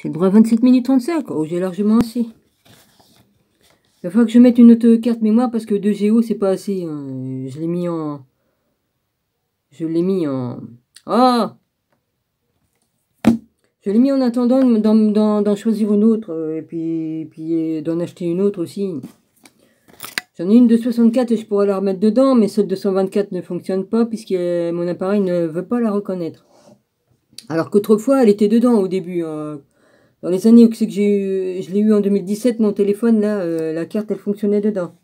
J'ai le droit à 27 minutes 35. Oh, j'ai largement assez. Il va falloir que je mette une autre carte mémoire parce que 2 Go, c'est pas assez. Hein. Je l'ai mis en... Ah! Je l'ai mis en attendant d'en choisir une autre. Et puis d'en acheter une autre aussi. J'en ai une de 64 et je pourrais la remettre dedans. Mais celle de 124 ne fonctionne pas puisque mon appareil ne veut pas la reconnaître. Alors qu'autrefois, elle était dedans au début. Dans les années où c'est que je l'ai eu en 2017, mon téléphone, là, la carte, elle fonctionnait dedans.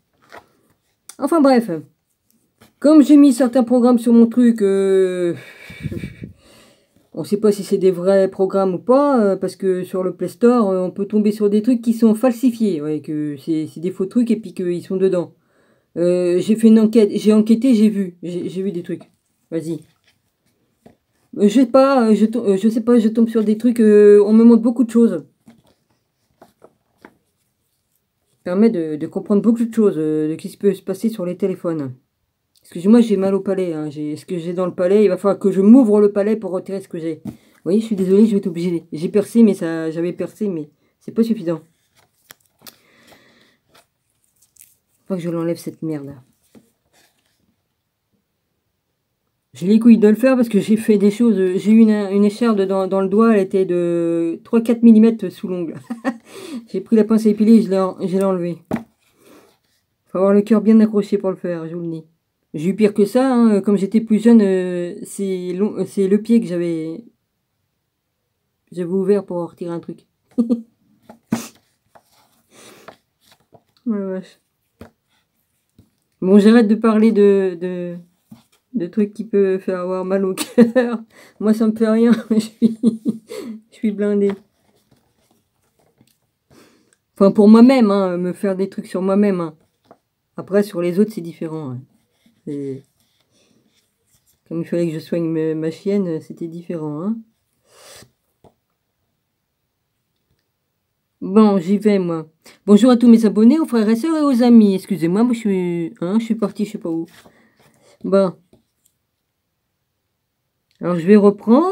Enfin bref. Comme j'ai mis certains programmes sur mon truc, on ne sait pas si c'est des vrais programmes ou pas, parce que sur le Play Store, on peut tomber sur des trucs qui sont falsifiés, ouais, que c'est des faux trucs et puis qu'ils sont dedans. J'ai fait une enquête, j'ai enquêté, j'ai vu des trucs. Vas-y. Je sais pas, je tombe sur des trucs, on me montre beaucoup de choses. Ça permet de comprendre beaucoup de choses, de ce qui peut se passer sur les téléphones. Excusez-moi, j'ai mal au palais. Hein. Ce que j'ai dans le palais, il va falloir que je m'ouvre le palais pour retirer ce que j'ai. Vous voyez, je suis désolée, je vais être obligée. J'ai percé, mais ça, j'avais percé, mais c'est pas suffisant. Faut que je l'enlève cette merde. J'ai les couilles de le faire parce que j'ai fait des choses. J'ai eu une écharde dans le doigt, elle était de 3-4 mm sous l'ongle. J'ai pris la pince à épiler et je l'ai enlevé. Faut avoir le cœur bien accroché pour le faire, je vous le dis. J'ai eu pire que ça, hein. Comme j'étais plus jeune, c'est le pied que j'avais ouvert pour retirer un truc. Oh la vache. Bon, j'arrête de parler de trucs qui peuvent faire avoir mal au cœur. Moi, ça me fait rien. Je suis blindée. Enfin, pour moi-même, hein, me faire des trucs sur moi-même. Hein. Après, sur les autres, c'est différent. Hein. Comme il fallait que je soigne ma chienne, c'était différent. Hein. Bon, j'y vais, moi. Bonjour à tous mes abonnés, aux frères et sœurs et aux amis. Excusez-moi, moi, je suis partie, je sais pas où. Bon. Alors, je vais reprendre.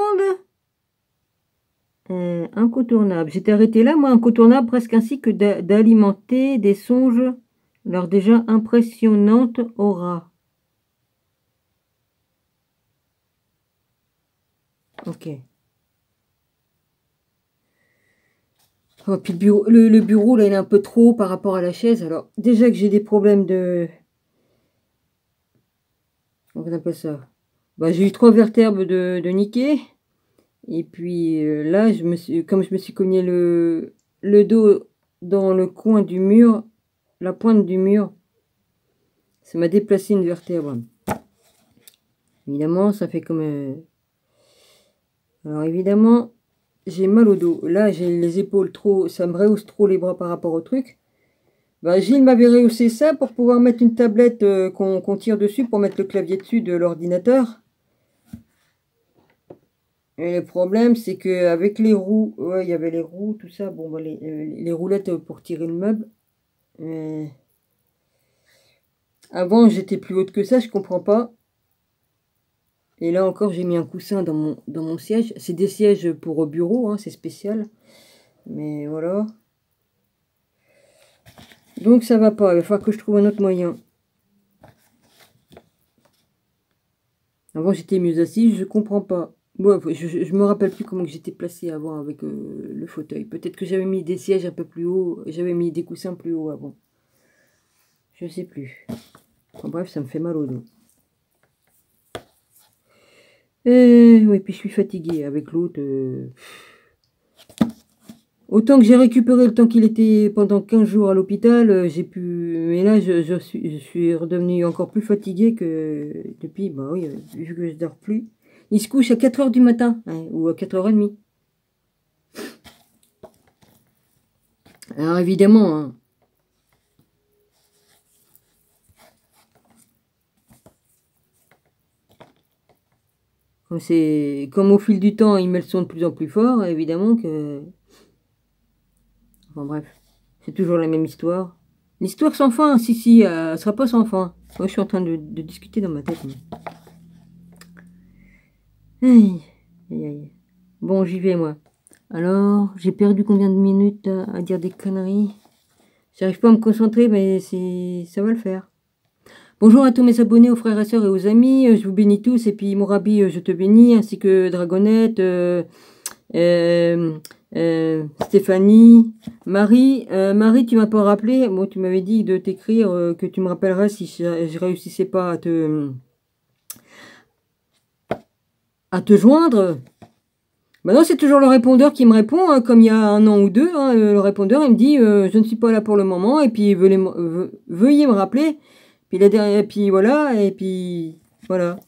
Incontournable. J'étais arrêté là, moi, incontournable, presque ainsi que d'alimenter des songes, leur déjà impressionnante aura. Ok. Oh, puis le bureau, là, il est un peu trop haut par rapport à la chaise. Alors, déjà que j'ai des problèmes de... Comment on appelle ça? Bah, j'ai eu 3 vertèbres de niquer. Et puis là, comme je me suis cogné le dos dans le coin du mur, la pointe du mur, ça m'a déplacé une vertèbre. Évidemment, ça fait comme... Alors évidemment, j'ai mal au dos. Là, j'ai les épaules trop... Ça me rehausse trop les bras par rapport au truc. Bah, Gilles m'avait rehaussé ça pour pouvoir mettre une tablette qu'on tire dessus pour mettre le clavier dessus de l'ordinateur. Et le problème, c'est qu'avec les roues, ouais, il y avait les roues, tout ça, bon, bah, les roulettes pour tirer le meuble. Avant, j'étais plus haute que ça, je comprends pas. Et là encore, j'ai mis un coussin dans mon siège. C'est des sièges pour bureau, hein, c'est spécial. Mais voilà. Donc ça va pas, il va falloir que je trouve un autre moyen. Avant, j'étais mieux assise, je comprends pas. Bon, je me rappelle plus comment j'étais placée avant avec le fauteuil. Peut-être que j'avais mis des sièges un peu plus haut, j'avais mis des coussins plus haut avant. Je sais plus. En bref, ça me fait mal au dos. Oui, puis je suis fatiguée avec l'autre. Autant que j'ai récupéré le temps qu'il était pendant 15 jours à l'hôpital, j'ai pu... Mais là, je suis redevenue encore plus fatiguée que depuis, bah oui, vu que je dors plus. Il se couche à 4 h du matin, hein, ou à 4 h 30. Alors évidemment, hein, comme au fil du temps, ils me le sont de plus en plus fort, évidemment que... Enfin bref, c'est toujours la même histoire. L'histoire sans fin, si, elle sera pas sans fin. Moi, je suis en train de discuter dans ma tête. Aïe, aïe, aïe. Bon, j'y vais, moi. Alors, j'ai perdu combien de minutes à dire des conneries? J'arrive pas à me concentrer, mais ça va le faire. Bonjour à tous mes abonnés, aux frères et sœurs et aux amis. Je vous bénis tous. Et puis, Mourabi, je te bénis, ainsi que Dragonette, Stéphanie, Marie. Marie, tu m'as pas rappelé. Bon, tu m'avais dit de t'écrire, que tu me rappelleras si je réussissais pas à te joindre. Maintenant, c'est toujours le répondeur qui me répond, hein, comme il y a un an ou deux. Hein, le répondeur, il me dit je ne suis pas là pour le moment, et puis veuillez me rappeler. Puis, puis voilà, et puis voilà.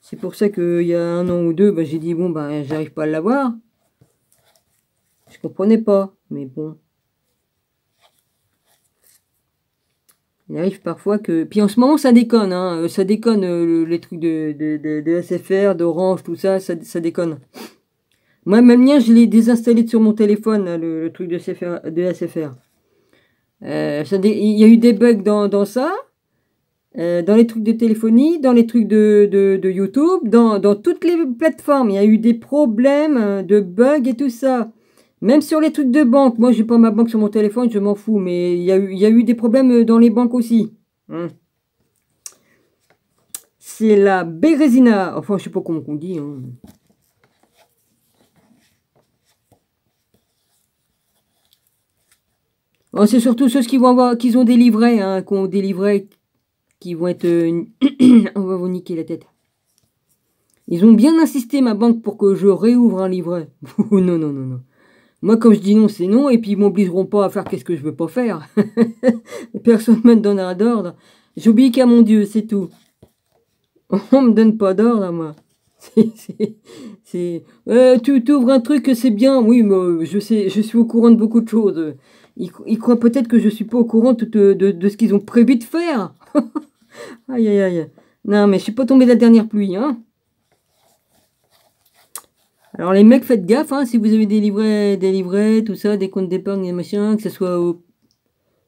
C'est pour ça qu'il y a un an ou deux, bah, j'ai dit bon, bah, j'arrive pas à l'avoir. Je comprenais pas, mais bon. Il arrive parfois que... Puis en ce moment, ça déconne, hein. Ça déconne, les trucs de SFR, d'Orange, tout ça, ça déconne. Moi, même mien, je l'ai désinstallé sur mon téléphone, là, le truc de SFR. Il y a eu des bugs dans ça, dans les trucs de téléphonie, dans les trucs de YouTube, dans toutes les plateformes. Il y a eu des problèmes de bugs et tout ça. Même sur les trucs de banque. Moi, j'ai pas ma banque sur mon téléphone, je m'en fous. Mais il y a eu des problèmes dans les banques aussi. C'est la Bérésina. Enfin, je sais pas comment on dit. Hein. Oh, c'est surtout ceux qui vont avoir, qui ont des livrets, hein, qui ont des livrets qui vont être... on va vous niquer la tête. Ils ont bien insisté, ma banque, pour que je réouvre un livret. Non, non, non, non. Moi, comme je dis non, c'est non, et puis ils m'obligeront pas à faire qu'est-ce que je veux pas faire. Personne ne me donnera d'ordre. J'obéis qu'à mon Dieu, c'est tout. On me donne pas d'ordre à moi. Tu ouvres un truc, c'est bien. Oui, mais je sais, je suis au courant de beaucoup de choses. Ils croient peut-être que je suis pas au courant de ce qu'ils ont prévu de faire. Aïe, aïe, aïe. Non, mais je suis pas tombé de la dernière pluie, hein. Alors les mecs, faites gaffe, hein, si vous avez des livrets, tout ça, des comptes d'épargne, des machins, que ce soit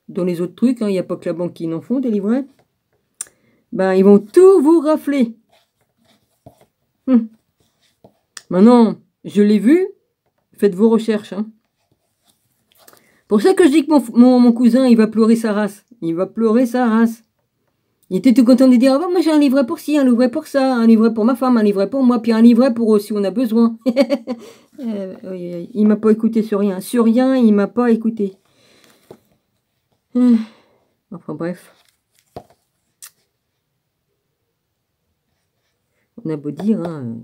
dans les autres trucs, hein, il n'y a pas que la banque qui n'en font, des livrets. Ben, ils vont tout vous rafler. Maintenant, je l'ai vu, faites vos recherches. Hein. Pour ça que je dis que mon cousin, il va pleurer sa race. Il va pleurer sa race. Il était tout content de dire, ah, bah, moi j'ai un livret pour ci, un livret pour ça, un livret pour ma femme, un livret pour moi, puis un livret pour si on a besoin. Il m'a pas écouté sur rien. Sur rien, il m'a pas écouté. Enfin bref. On a beau dire, hein.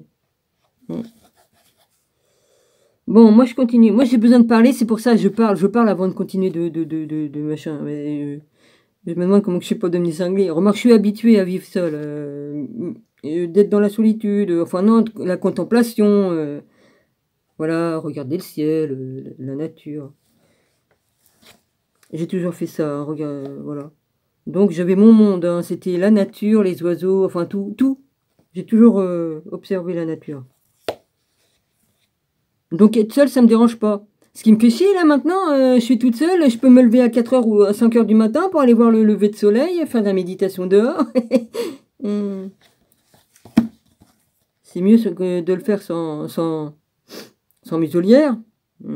Bon, moi je continue. Moi j'ai besoin de parler, c'est pour ça que je parle avant de continuer de machin. Mais, je me demande comment je suis pas devenu cinglé. Remarque, je suis habitué à vivre seul. D'être dans la solitude. Enfin non, la contemplation. Voilà, regarder le ciel, la nature. J'ai toujours fait ça. Voilà. Donc j'avais mon monde. Hein, c'était la nature, les oiseaux, enfin tout. J'ai toujours observé la nature. Donc être seule, ça me dérange pas. Ce qui me fait chier là maintenant, je suis toute seule, je peux me lever à 4h ou à 5h du matin pour aller voir le lever de soleil, faire de la méditation dehors. C'est mieux que de le faire sans muselière. Ça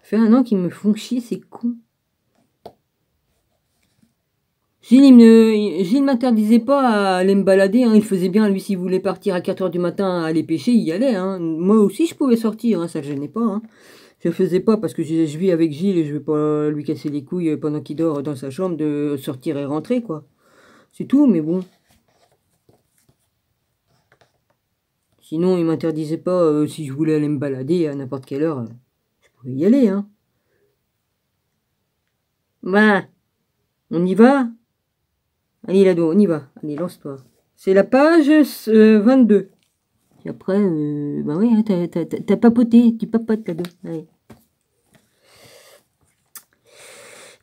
fait un an qu'ils me font chier, c'est con. Gilles m'interdisait pas à aller me balader, hein. Il faisait bien, lui, s'il voulait partir à 4h du matin à aller pêcher, il y allait. Hein. Moi aussi, je pouvais sortir, hein, ça ne gênait pas. Hein. Je ne faisais pas parce que je vis avec Gilles et je ne vais pas lui casser les couilles pendant qu'il dort dans sa chambre de sortir et rentrer, quoi. C'est tout, mais bon. Sinon, il m'interdisait pas, si je voulais aller me balader à n'importe quelle heure, je pouvais y aller, hein. Bah, on y va? Allez, Lado, on y va. Allez, lance-toi. C'est la page 22. Et après, bah oui, hein, t'as papoté. Tu papotes, Lado. Allez.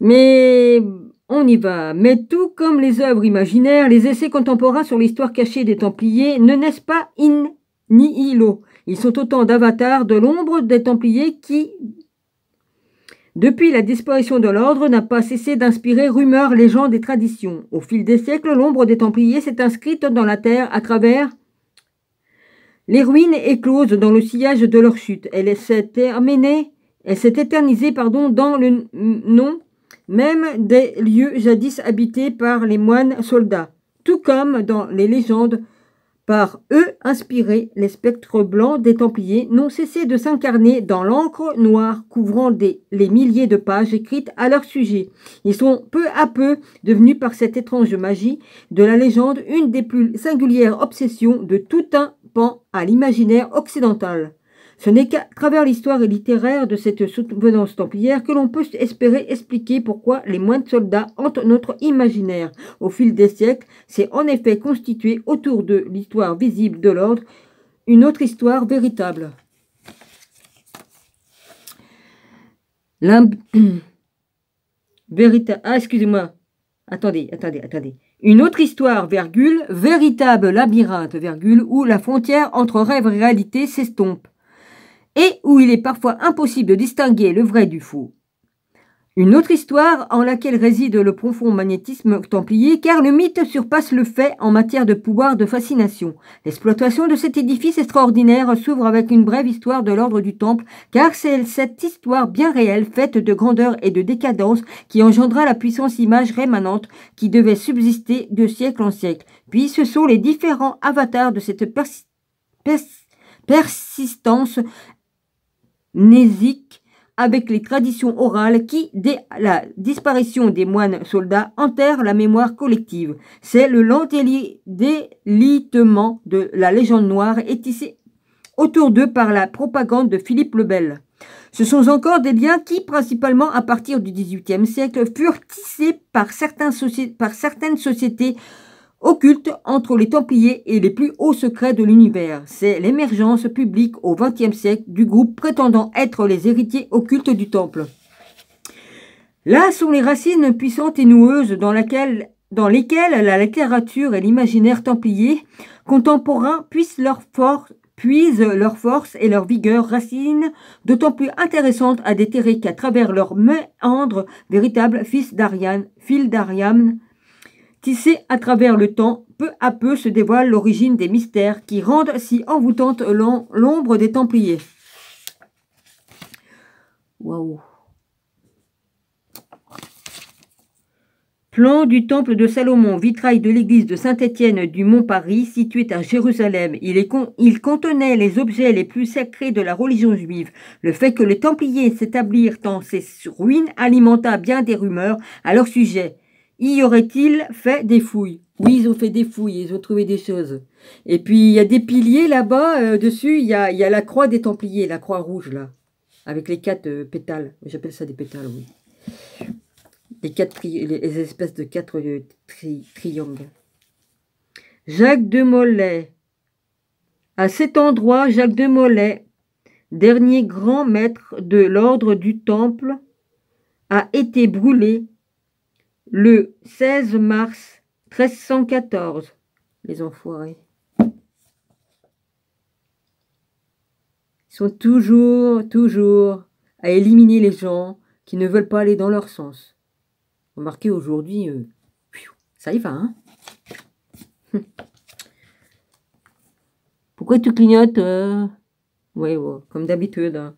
Mais on y va. Mais tout comme les œuvres imaginaires, les essais contemporains sur l'histoire cachée des Templiers ne naissent pas in nihilo. Ils sont autant d'avatars de l'ombre des Templiers qui Depuis la disparition de l'ordre, n'a pas cessé d'inspirer rumeurs, légendes et traditions. Au fil des siècles, l'ombre des Templiers s'est inscrite dans la terre à travers les ruines écloses dans le sillage de leur chute. Elle s'est éternisée dans le nom même des lieux jadis habités par les moines soldats. Tout comme dans les légendes par eux inspirées, les spectres blancs des Templiers n'ont cessé de s'incarner dans l'encre noire couvrant les milliers de pages écrites à leur sujet. Ils sont peu à peu devenus par cette étrange magie de la légende une des plus singulières obsessions de tout un pan à l'imaginaire occidental. Ce n'est qu'à travers l'histoire littéraire de cette souvenance templière que l'on peut espérer expliquer pourquoi les moines soldats hantent notre imaginaire. Au fil des siècles, c'est en effet constitué autour de l'histoire visible de l'ordre une autre histoire véritable. Excusez-moi. Attendez. Une autre histoire, virgule, véritable labyrinthe, virgule, où la frontière entre rêve et réalité s'estompe, et où il est parfois impossible de distinguer le vrai du faux. Une autre histoire en laquelle réside le profond magnétisme templier, car le mythe surpasse le fait en matière de pouvoir de fascination. L'exploitation de cet édifice extraordinaire s'ouvre avec une brève histoire de l'ordre du Temple, car c'est cette histoire bien réelle, faite de grandeur et de décadence, qui engendra la puissance image rémanente qui devait subsister de siècle en siècle. Puis ce sont les différents avatars de cette persistance nésique avec les traditions orales qui, dès la disparition des moines soldats, enterrent la mémoire collective. C'est le lent délitement de la légende noire et tissé autour d'eux par la propagande de Philippe le Bel. Ce sont encore des liens qui, principalement à partir du XVIIIe siècle, furent tissés par certaines sociétés occulte entre les Templiers et les plus hauts secrets de l'univers. C'est l'émergence publique au XXe siècle du groupe prétendant être les héritiers occultes du Temple. Là sont les racines puissantes et noueuses dans lesquelles la littérature et l'imaginaire templier contemporain puisent leur force et leur vigueur, racines d'autant plus intéressantes à déterrer qu'à travers leur méandre véritable fil d'Ariane, tissé à travers le temps, peu à peu se dévoile l'origine des mystères qui rendent si envoûtante l'ombre des Templiers. Waouh! Plan du temple de Salomon, vitrail de l'église de Saint-Étienne du Mont-Paris, situé à Jérusalem. Il contenait les objets les plus sacrés de la religion juive. Le fait que les Templiers s'établirent dans ces ruines alimenta bien des rumeurs à leur sujet. Y aurait-il fait des fouilles? Oui, ils ont fait des fouilles, ils ont trouvé des choses. Et puis, il y a des piliers là-bas, dessus, il y a la croix des Templiers, la croix rouge, là. Avec les 4 pétales. J'appelle ça des pétales, oui. Les espèces de 4 triangles. Jacques de Molay. À cet endroit, Jacques de Molay, dernier grand maître de l'ordre du Temple, a été brûlé le 16 mars 1314, les enfoirés. Ils sont toujours à éliminer les gens qui ne veulent pas aller dans leur sens. Remarquez aujourd'hui, ça y va, hein. Pourquoi tu clignotes ouais, comme d'habitude, hein.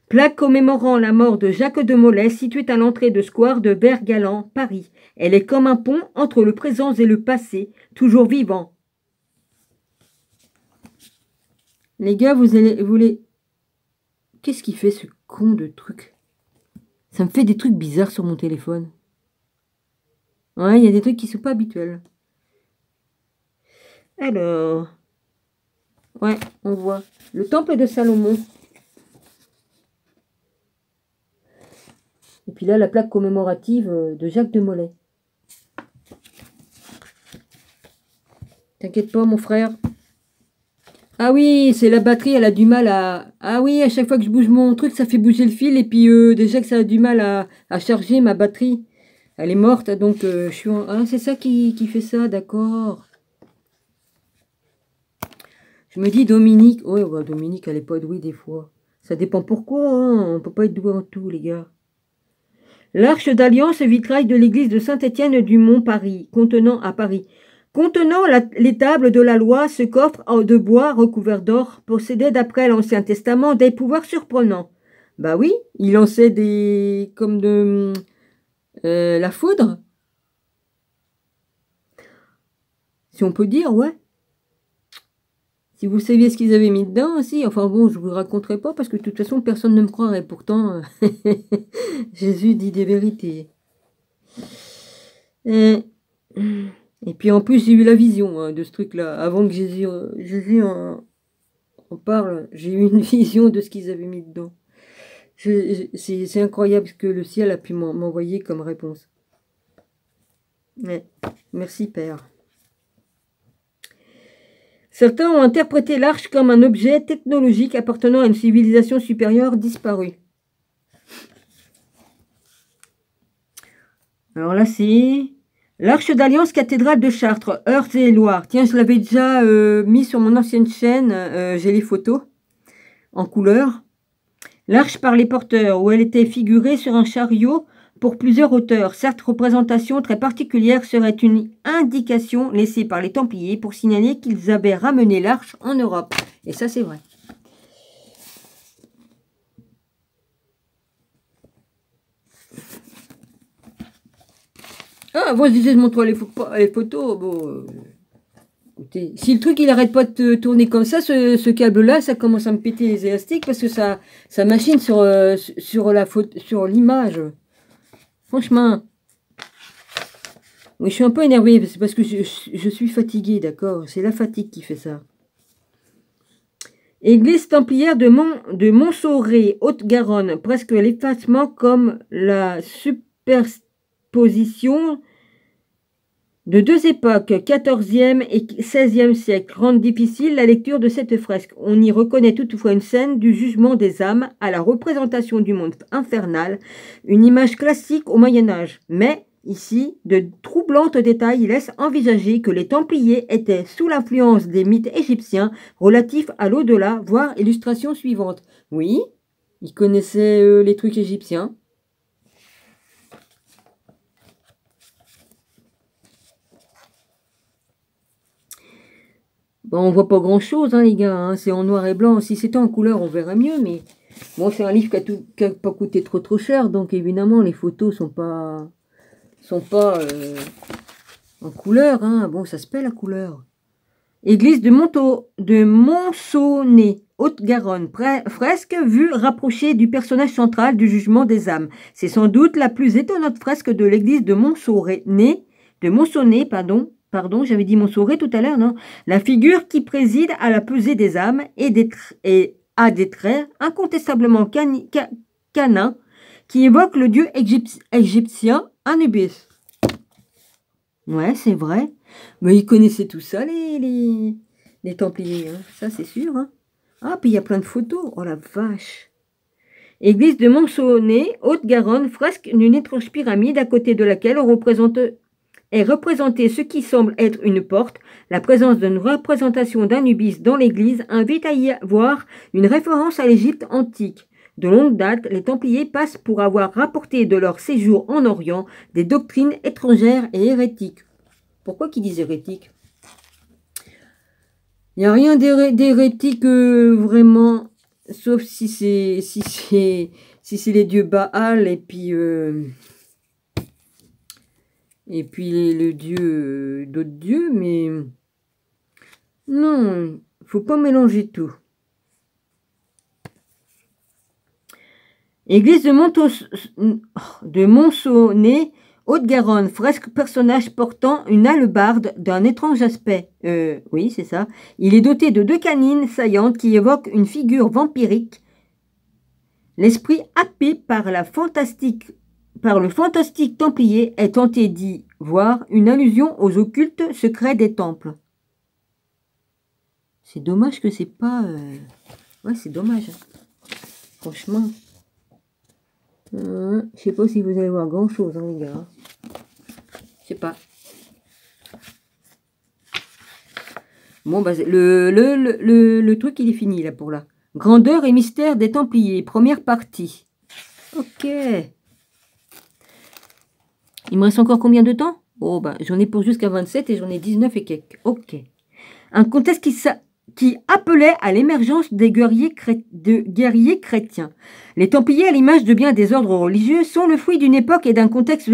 Plaque commémorant la mort de Jacques de Molay, située à l'entrée de Square de Vert-Galant, Paris. Elle est comme un pont entre le présent et le passé, toujours vivant. Les gars, vous allez... Qu'est-ce qu'il fait ce con de truc? Ça me fait des trucs bizarres sur mon téléphone. Ouais, il y a des trucs qui sont pas habituels. Alors... Ouais, on voit le temple de Salomon. Et puis là, la plaque commémorative de Jacques de Molay. T'inquiète pas, mon frère. Ah oui, c'est la batterie, elle a du mal à... Ah oui, à chaque fois que je bouge mon truc, ça fait bouger le fil. Et puis déjà que ça a du mal à charger ma batterie. Elle est morte, donc je suis en... Ah, c'est ça qui fait ça, d'accord. Je me dis Dominique... Ouais, Dominique, elle est pas douée des fois. Ça dépend pourquoi, hein. On peut pas être doué en tout, les gars. L'Arche d'Alliance, vitrail de l'église de Saint-Étienne du Mont Paris, à Paris. Contenant les tables de la loi, ce coffre de bois recouvert d'or possédait d'après l'Ancien Testament des pouvoirs surprenants. Bah oui, il lançait des... comme de... la foudre. Si on peut dire, ouais. Si vous saviez ce qu'ils avaient mis dedans aussi, enfin bon, je vous raconterai pas parce que de toute façon, personne ne me croirait. Pourtant, Jésus dit des vérités. Et puis en plus, j'ai eu la vision de ce truc-là. Avant que Jésus en parle, j'ai eu une vision de ce qu'ils avaient mis dedans. C'est incroyable ce que le ciel a pu m'envoyer comme réponse. Ouais. Merci Père. Certains ont interprété l'arche comme un objet technologique appartenant à une civilisation supérieure disparue. Alors là, c'est l'Arche d'Alliance cathédrale de Chartres, Eure-et-Loire. Tiens, je l'avais déjà mis sur mon ancienne chaîne. J'ai les photos en couleur. L'arche par les porteurs, où elle était figurée sur un chariot pour plusieurs auteurs. Cette représentation très particulière serait une indication laissée par les Templiers pour signaler qu'ils avaient ramené l'arche en Europe. Et ça, c'est vrai. Ah, moi je disais, je montre les photos. Bon, écoutez, si le truc il arrête pas de tourner comme ça, ce câble-là, ça commence à me péter les élastiques parce que ça machine sur l'image. Franchement. Oui, je suis un peu énervée, c'est parce que je suis fatiguée, d'accord? C'est la fatigue qui fait ça. Église templière de Montsoré, Haute-Garonne, presque l'effacement comme la superposition de deux époques, 14e et 16e siècle, rendent difficile la lecture de cette fresque. On y reconnaît toutefois une scène du jugement des âmes à la représentation du monde infernal, une image classique au Moyen-Âge. Mais, ici, de troublantes détails laissent envisager que les Templiers étaient sous l'influence des mythes égyptiens relatifs à l'au-delà, voire illustration suivante. Oui, ils connaissaient les trucs égyptiens. Bon, on voit pas grand chose, hein, les gars, hein. C'est en noir et blanc. Si c'était en couleur, on verrait mieux, mais bon, c'est un livre qui a pas coûté trop cher, donc évidemment, les photos sont pas en couleur, hein. Bon, ça se paie la couleur. Église de Monsonnet, Haute-Garonne, fresque vue rapprochée du personnage central du jugement des âmes. C'est sans doute la plus étonnante fresque de l'église de Monsonnet, pardon, j'avais dit Montsoré tout à l'heure, non? La figure qui préside à la pesée des âmes et a des traits incontestablement canins qui évoquent le dieu égyptien Anubis. Ouais, c'est vrai. Mais ils connaissaient tout ça, les Templiers, hein. Ça, c'est sûr. Hein. Ah, puis il y a plein de photos. Oh la vache. Église de Montsoré, Haute-Garonne, fresque d'une étrange pyramide à côté de laquelle est représenté ce qui semble être une porte. La présence d'une représentation d'Anubis dans l'église invite à y voir une référence à l'Égypte antique. De longue date, les Templiers passent pour avoir rapporté de leur séjour en Orient des doctrines étrangères et hérétiques. Pourquoi qu'ils disent hérétiques? Il n'y a rien d'hérétique vraiment, sauf si c'est les dieux Baal et puis le dieu d'autres dieux, mais non, faut pas mélanger tout. Église de Montsoré, Haute-Garonne, fresque personnage portant une hallebarde d'un étrange aspect. Oui, c'est ça. Il est doté de 2 canines saillantes qui évoquent une figure vampirique. L'esprit happé par le fantastique Templier est tenté d'y voir une allusion aux occultes secrets des temples. C'est dommage que c'est pas... Ouais, c'est dommage. Franchement. Je sais pas si vous allez voir grand chose, hein, les gars. Je sais pas. Bon, bah, le truc, il est fini, là, pour là. Grandeur et mystère des Templiers, première partie. Ok. Il me reste encore combien de temps? Oh, bah, j'en ai pour jusqu'à 27 et j'en ai 19 et quelques. Ok. Un contexte qui appelait à l'émergence des guerriers chrétiens. Les Templiers, à l'image de bien des ordres religieux, sont le fruit d'une époque et d'un contexte.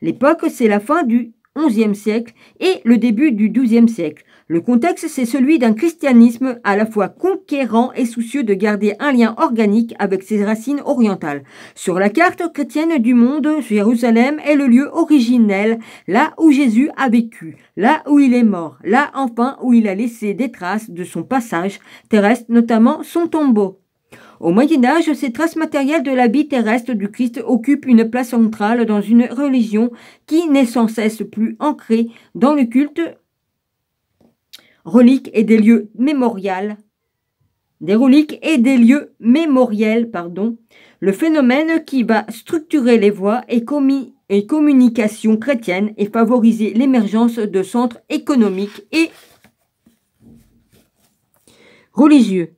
L'époque, c'est la fin du XIe siècle et le début du XIIe siècle. Le contexte, c'est celui d'un christianisme à la fois conquérant et soucieux de garder un lien organique avec ses racines orientales. Sur la carte chrétienne du monde, Jérusalem est le lieu originel, là où Jésus a vécu, là où il est mort, là enfin où il a laissé des traces de son passage terrestre, notamment son tombeau. Au Moyen-Âge, ces traces matérielles de la vie terrestre du Christ occupent une place centrale dans une religion qui n'est sans cesse plus ancrée dans le culte reliques et des lieux mémoriels. Le phénomène qui va structurer les voies et communications chrétiennes et favoriser l'émergence de centres économiques et religieux.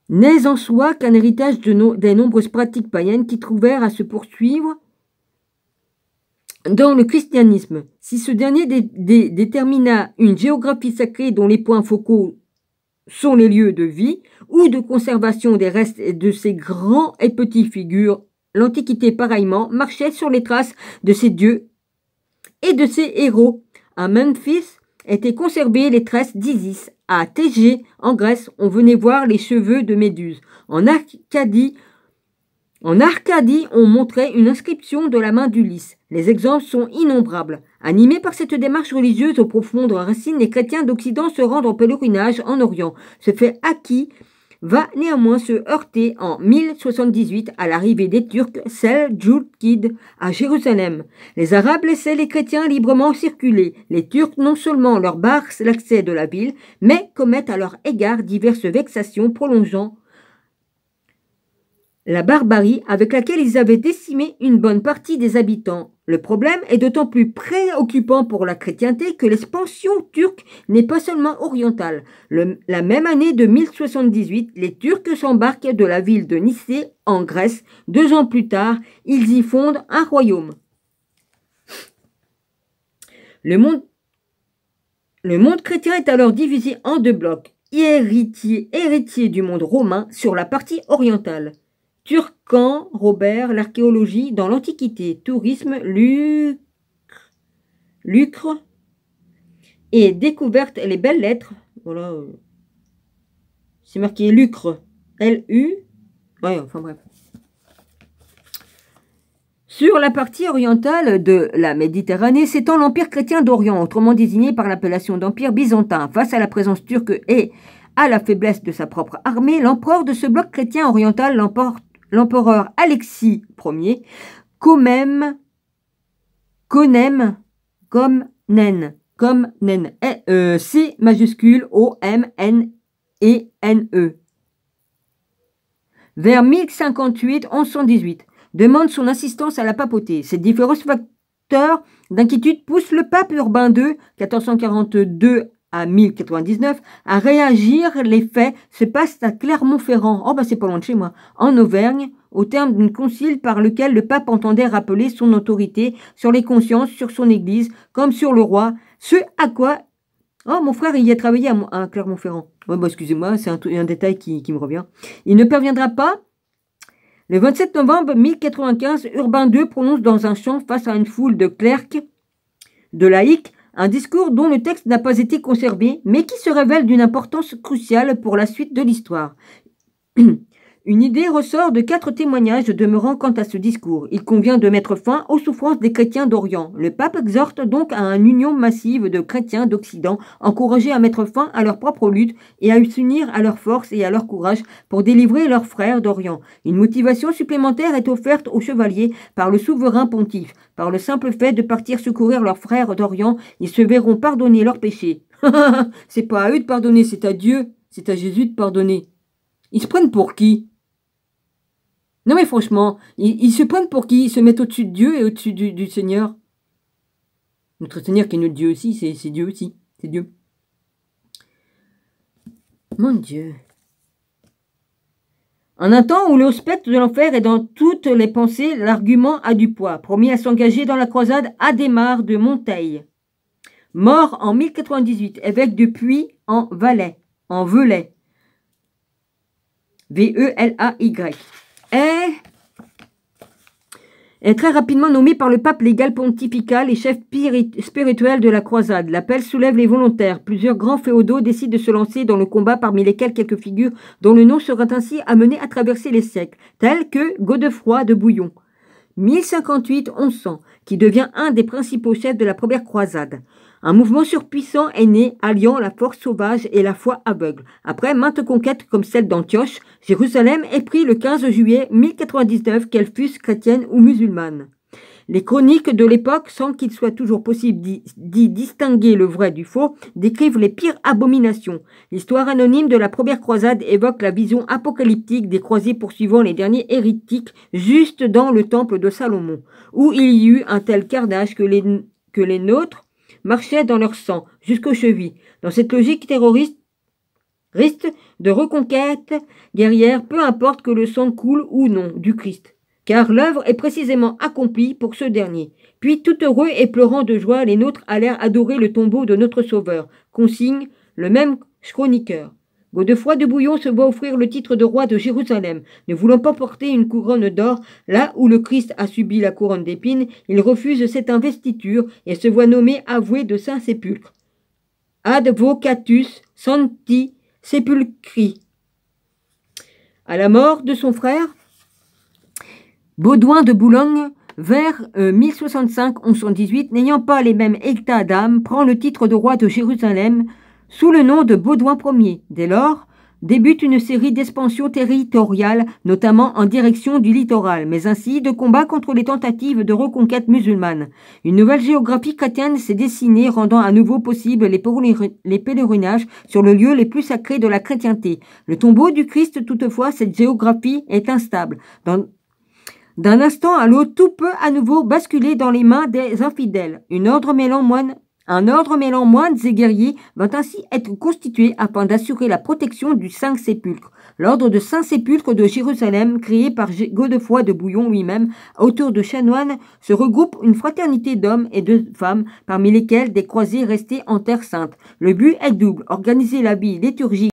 N'est en soi qu'un héritage des nombreuses pratiques païennes qui trouvèrent à se poursuivre dans le christianisme. Si ce dernier détermina une géographie sacrée dont les points focaux sont les lieux de vie ou de conservation des restes de ces grands et petits figures, l'Antiquité pareillement marchait sur les traces de ces dieux et de ces héros. À Memphis étaient conservées les tresses d'Isis. À Thégée, en Grèce, on venait voir les cheveux de Méduse. En Arcadie, on montrait une inscription de la main d'Ulysse. Les exemples sont innombrables. Animés par cette démarche religieuse aux profondes racines, les chrétiens d'Occident se rendent en pèlerinage en Orient. Ce fait acquis va néanmoins se heurter en 1078 à l'arrivée des Turcs Seldjoukides à Jérusalem. Les Arabes laissaient les chrétiens librement circuler. Les Turcs non seulement leur barrent l'accès de la ville, mais commettent à leur égard diverses vexations prolongeant la barbarie avec laquelle ils avaient décimé une bonne partie des habitants. Le problème est d'autant plus préoccupant pour la chrétienté que l'expansion turque n'est pas seulement orientale. La même année de 1078, les Turcs s'embarquent de la ville de Nicée en Grèce. 2 ans plus tard, ils y fondent un royaume. Le monde chrétien est alors divisé en 2 blocs, héritier du monde romain sur la partie orientale. Turcan, Robert, l'archéologie dans l'Antiquité, tourisme, lucre et découverte, les belles lettres. Voilà, c'est marqué lucre, L-U. Ouais, enfin bref. Sur la partie orientale de la Méditerranée s'étend l'empire chrétien d'Orient, autrement désigné par l'appellation d'empire byzantin. Face à la présence turque et à la faiblesse de sa propre armée, l'empereur de ce bloc chrétien oriental l'empereur Alexis Ier, Comnène, C majuscule O-M-N-E-N-E. Vers 1058-1118, demande son assistance à la papauté. Ces différents facteurs d'inquiétude poussent le pape Urbain II, 1442 à 1099, à réagir. Les faits se passent à Clermont-Ferrand, oh bah c'est pas loin de chez moi, en Auvergne, au terme d'un concile par lequel le pape entendait rappeler son autorité sur les consciences, sur son église, comme sur le roi, ce à quoi... Oh, mon frère, il y a travaillé à Clermont-Ferrand. Ouais, bah excusez-moi, c'est un détail qui me revient. Il ne parviendra pas. Le 27 novembre 1095, Urbain II prononce dans un chant face à une foule de clercs, de laïcs, un discours dont le texte n'a pas été conservé, mais qui se révèle d'une importance cruciale pour la suite de l'histoire. Une idée ressort de 4 témoignages demeurant quant à ce discours. Il convient de mettre fin aux souffrances des chrétiens d'Orient. Le pape exhorte donc à une union massive de chrétiens d'Occident, encouragés à mettre fin à leur propre lutte et à s'unir à leur force et à leur courage pour délivrer leurs frères d'Orient. Une motivation supplémentaire est offerte aux chevaliers par le souverain pontife. Par le simple fait de partir secourir leurs frères d'Orient, ils se verront pardonner leurs péchés. C'est pas à eux de pardonner, c'est à Dieu, c'est à Jésus de pardonner. Ils se prennent pour qui? Non mais franchement, ils se prennent pour qui? Ils se mettent au-dessus de Dieu et au-dessus du Seigneur. Notre Seigneur qui est notre Dieu aussi, c'est Dieu aussi. C'est Dieu. Mon Dieu. En un temps où le spectre de l'enfer est dans toutes les pensées, l'argument a du poids. Promis à s'engager dans la croisade, Adhémar de Monteil. Mort en 1098, évêque de Puy en Valais, en Velay. V-E-L-A-Y. Est très rapidement nommé par le pape légal pontifical et chef spirituel de la croisade. L'appel soulève les volontaires. Plusieurs grands féodaux décident de se lancer dans le combat, parmi lesquels quelques figures dont le nom sera ainsi amené à traverser les siècles, tels que Godefroy de Bouillon, 1058-1100, qui devient un des principaux chefs de la première croisade. Un mouvement surpuissant est né, alliant la force sauvage et la foi aveugle. Après maintes conquêtes comme celle d'Antioche, Jérusalem est pris le 15 juillet 1099, qu'elle fût chrétienne ou musulmane. Les chroniques de l'époque, sans qu'il soit toujours possible d'y distinguer le vrai du faux, décrivent les pires abominations. L'histoire anonyme de la première croisade évoque la vision apocalyptique des croisés poursuivant les derniers hérétiques juste dans le temple de Salomon, où il y eut un tel carnage que les nôtres marchaient dans leur sang jusqu'aux chevilles. Dans cette logique terroriste de reconquête guerrière, peu importe que le sang coule ou non du Christ, car l'œuvre est précisément accomplie pour ce dernier. Puis, tout heureux et pleurant de joie, les nôtres allèrent adorer le tombeau de notre Sauveur, consigne le même chroniqueur. Godefroy de Bouillon se voit offrir le titre de roi de Jérusalem. Ne voulant pas porter une couronne d'or, là où le Christ a subi la couronne d'épines, il refuse cette investiture et se voit nommé avoué de Saint-Sépulcre. Advocatus Sancti Sepulcri. À la mort de son frère, Baudouin de Boulogne, vers 1065-1118, n'ayant pas les mêmes états d'âme, prend le titre de roi de Jérusalem sous le nom de Baudouin Ier. Dès lors, débute une série d'expansions territoriales, notamment en direction du littoral, mais ainsi de combats contre les tentatives de reconquête musulmane. Une nouvelle géographie chrétienne s'est dessinée, rendant à nouveau possible les pèlerinages sur le lieu les plus sacrés de la chrétienté. Le tombeau du Christ, toutefois, cette géographie est instable. D'un instant à l'autre, tout peut à nouveau basculer dans les mains des infidèles. Un ordre mêlant moines et guerriers va ainsi être constitué afin d'assurer la protection du Saint-Sépulcre. L'ordre de Saint-Sépulcre de Jérusalem, créé par Godefroy de Bouillon lui-même, autour de chanoines, se regroupe une fraternité d'hommes et de femmes, parmi lesquels des croisés restés en Terre Sainte. Le but est double, organiser la vie liturgique